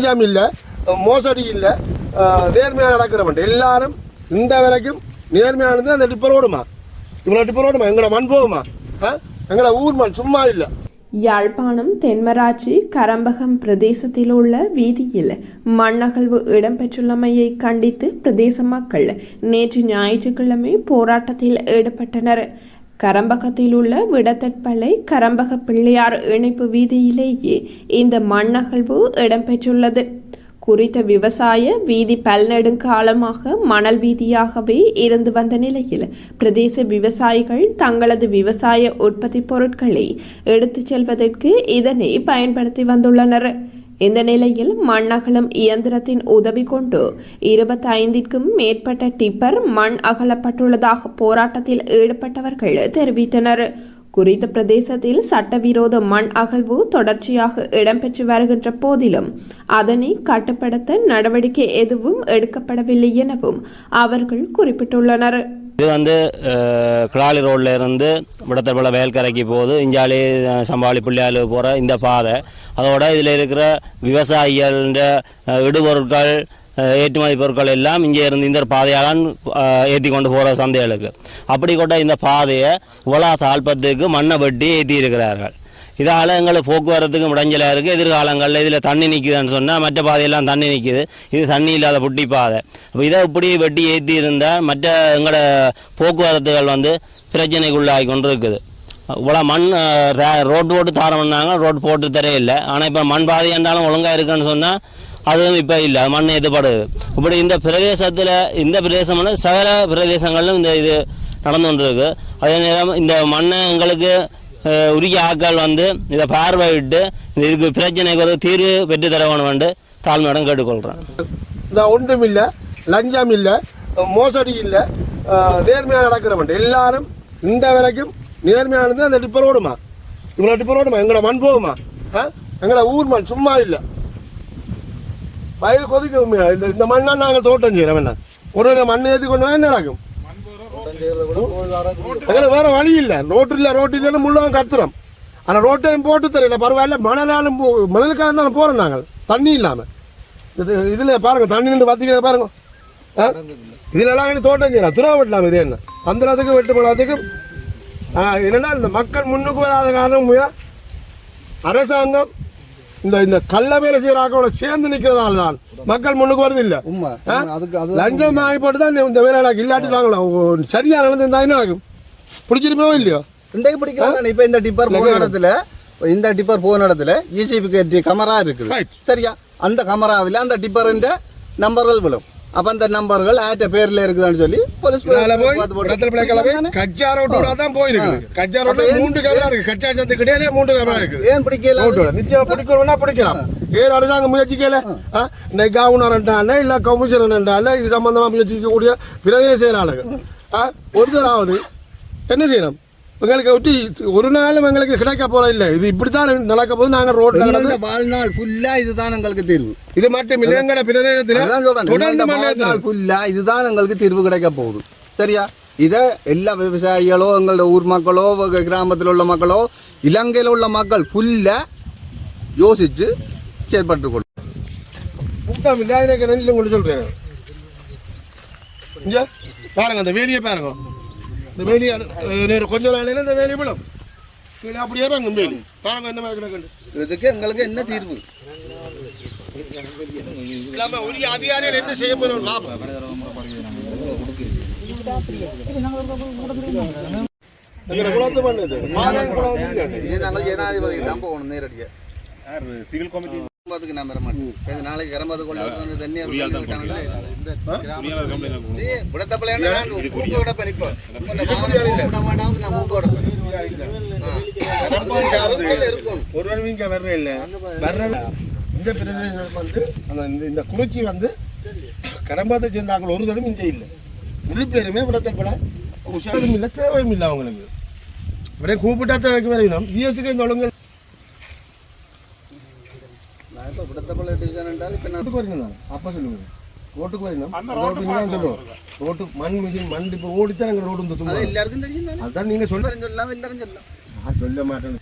இல்ல மோசடி இல்ல நேர்மையா நடக்கிறவன் எல்லாரும் இந்த வரைக்கும் நேர்மையானது அந்த டிப்பர் ஓடுமா இவ்வளவு டிப்பர் ஓடுமா எங்களோட மண் போகுமா எங்களோட ஊர் மண் சும்மா இல்ல. யாழ்ப்பாணம் தென்மராட்சி கரம்பகம் பிரதேசத்தில் உள்ள வீதியில் மண்ணகழ்வு இடம்பெற்றுள்ளமையை கண்டித்து பிரதேச மக்கள் நேற்று ஞாயிற்றுக்கிழமை போராட்டத்தில் ஈடுபட்டனர். கரம்பகத்தில் உள்ள விடத்தட்பளை கரம்பக பிள்ளையார் இணைப்பு வீதியிலேயே இந்த மண்ணகழ்வு இடம்பெற்றுள்ளது. குறித்த விவசாய வீதி பல்நெடுங்காலமாக மணல் வீதியாகவே இருந்து வந்த நிலையில் பிரதேச விவசாயிகள் தங்களது விவசாய உற்பத்தி பொருட்களை எடுத்துச் செல்வதற்கு இதனை பயன்படுத்தி வந்துள்ளனர். இந்த நிலையில் மண்ணகலம் இயந்திரத்தின் உதவி கொண்டு 25க்கும் மேற்பட்ட டிப்பர் மண் அகலப்பட்டுள்ளதாக போராட்டத்தில் ஈடுபட்டவர்கள் தெரிவித்தனர். குறித்த பிரதேசத்தில் சட்டவிரோத மண் அகழ்வு தொடர்ச்சியாக இடம்பெற்று வருகின்ற போதிலும் அதனை கட்டுப்படுத்த நடவடிக்கை எதுவும் எடுக்கப்படவில்லை எனவும் அவர்கள் குறிப்பிட்டுள்ளனர். இது கிளாலி ரோட்ல இருந்து விடத்தப்பள வயல்கரைக்கு போகுது. இஞ்சாலி சம்பாளி பிள்ளையாலு போகிற இந்த பாதை, அதோட இதில் இருக்கிற விவசாயிகள் இடுபொருட்கள் ஏற்றுமதி பொருட்கள் எல்லாம் இங்கே இருந்து இந்த பாதையால் ஏற்றி கொண்டு போகிற சந்தைகளுக்கு. அப்படி கொண்ட இந்த பாதையை இவ்வளோ தாழ்பத்துக்கு மண்ணை வெட்டி ஏற்றி இருக்கிறார்கள். இதால் எங்களுக்கு போக்குவரத்துக்கு இடைஞ்சலாக இருக்குது. எதிர்காலங்களில் இதில் தண்ணி நிற்குதுன்னு சொன்னால் மற்ற பாதையெல்லாம் தண்ணி நிற்கிது. இது தண்ணி இல்லாத புட்டி பாதை. அப்போ இதை இப்படி வெட்டி ஏற்றி இருந்தால் மற்ற எங்களோட போக்குவரத்துகள் பிரச்சனைக்குள்ளாகி கொண்டு இருக்குது. இவ்வளோ மண் ரோடு போட்டு தாரம்னாங்க, ரோடு போட்டு தரையில்லை. ஆனால் இப்போ மண் பாதை இருந்தாலும் ஒழுங்காக இருக்குன்னு சொன்னால் அதுவும் இப்போ இல்லை, மண் எதுப்படுது. இப்படி இந்த பிரதேசத்தில் இந்த பிரதேசம் சகல பிரதேசங்களிலும் இது நடந்து கொண்டு இருக்கு. அதே நேரம் இந்த மண்ணை எங்களுக்கு உரிய ஆக்கள் இதை பார்வையிட்டு இதுக்கு பிரச்சனைக்கு ஒரு தீர்வு பெற்று தர வேணும் தாழ்மையிடம் கேட்டுக்கொள்கிறேன். ஒன்றும் இல்லை, லஞ்சம் இல்லை, மோசடி இல்லை, நேர்மையாக நடக்கிறவன் எல்லாரும் இந்த வரைக்கும் நேர்மையானது அந்த டிப்பர் ஓடுமா இவ்வளோ டிப்பர் ஓடுமா எங்களோட மண் போகுமா எங்களோட ஊர் மண் சும்மா இல்லை. வயல் கொதிக்க இந்த மண்ணா நாங்கள் தோட்டம் செய்யறோம். என்ன ஒரு மண் ஏற்றி கொண்டு என்ன நடக்கும்? வேற வழி இல்ல, ரோட்டு இல்ல, ரோட்டு இல்லைன்னு முள்ளும் கத்துறோம். ஆனா ரோட்டையும் போட்டு தெரியல, பரவாயில்ல. மணலாலும் மணலுக்காக தான் போறோம் நாங்கள், தண்ணி இல்லாம. இதுல பாருங்க, தண்ணி நின்று பாத்தீங்க பாருங்க. இதுல எல்லாம் தோட்டம் செய்யலாம், துறவு வெட்டலாம். இது என்ன பந்தனத்துக்கு வெட்டு போனதுக்கு என்னன்னா இந்த மக்கள் முன்னுக்கு வராத காரணம் அரசாங்கம் இந்த கள்ள வேலை செய்யறாங்களோட சேர்ந்து நிக்கிறதால தான் மக்கள் முன்னுக்கு வருது. இல்ல லஞ்சம் வாங்கி போட்டு தான் இந்த வேலை இல்லாட்டிட்டாங்களோ சரியா நடந்திருந்தா என்ன ஆகும்? பிடிச்சிட்டு போவோம் இல்லையோ? இன்றைக்கு பிடிக்கலாம். இப்ப இந்த டிப்பர் போன இடத்துல இசிபி கமரா இருக்குது, சரியா? அந்த கமராவில் அந்த டிப்பரின் நம்பர்கள் விழும். அப்ப அந்த நம்பர்கள் ஆட்ட பேர்ல இருக்குதான்னு சொல்லி போலீஸ் கச்சா ரோட்டோட தான் போயிருக்கு. கச்சா ரோட்ல 3 கேமரா இருக்கு. கச்சா சத்துக்கிட்டே 3 கேமரா இருக்குது. ஏன் பிடிக்கல? நிச்சயம் பிடிக்கணும்னா பிடிக்கலாம். ஏன் அரசாங்கம் முயற்சிக்கல? இன்னைக்கு கவர்னர் இல்ல கமிஷனர் இது சம்பந்தமா முயற்சிக்கக்கூடிய பிரதேச செயலாளர்கள் ஒருத்தராவது என்ன செய்யணும்? எங்களுக்கு ஒட்டி ஒரு நாளும் எங்களுக்கு கிடைக்க போற இல்ல. இது இப்படித்தான் நடக்க போது. நாங்க ரோட்ல நடந்து வாழ்நாள் ஃபுல்லா இதுதான் எங்களுக்கு தீர்வு. இது மட்டும் இல்லைங்கிற ஃபுல்லா இதுதான் எங்களுக்கு தீர்வு கிடைக்க போகுது, சரியா? இத எல்லா விவசாயிகளோ, எங்களோட ஊர் மக்களோ, கிராமத்தில் உள்ள மக்களோ, இலங்கையில் உள்ள மக்கள் ஃபுல்லா யோசிச்சு செயற்பட்டு கொள்ளும். சொல்றேன் பாருங்க, அந்த வேலியை பாருங்க. இந்த வேலி கொஞ்ச நாளையில இந்த வேலி விடும். அப்படி இறங்கும் வேலி பாருங்க. இந்த மாதிரி கிடக்கு. இதுக்கு எங்களுக்கு என்ன தீர்வு? இல்லாம உரிய அதிகாரிகள் என்ன செய்ய போறோம்? லாபம் குளத்து பண்ணது நாங்கள் ஜனாதிபதி தான் போகணும் நேரடியாக. சிவில் கமிட்டி நாளைக்கு கிளம்பது கொள்ள தண்ணி இந்த குளிர்ச்சி கடம்பாத்தை சேர்ந்தாங்க. ஒரு தடவை இங்கே இல்லை, முழுப்பேருமே விடத்தப்பல உஷாரும் இல்லை, தேவையும் இல்லை. அவங்களுக்கு இப்படியே கூப்பிட்டா தேவைக்கு வரையணும். ஜிஎஸ்க்கு இந்த ஒழுங்கு அப்ப சொல்லுங்க. ரோட்டுக்கு வரணும், ரோட்டு மண் மிஷின் மண் இப்ப ஓடித்தான் எங்க ரோடு எல்லாருக்கும் தெரியும். அதான் நீங்க சொல்ல சொல்லலாம், எல்லாரும் சொல்லலாம். சொல்ல மாட்டேன்.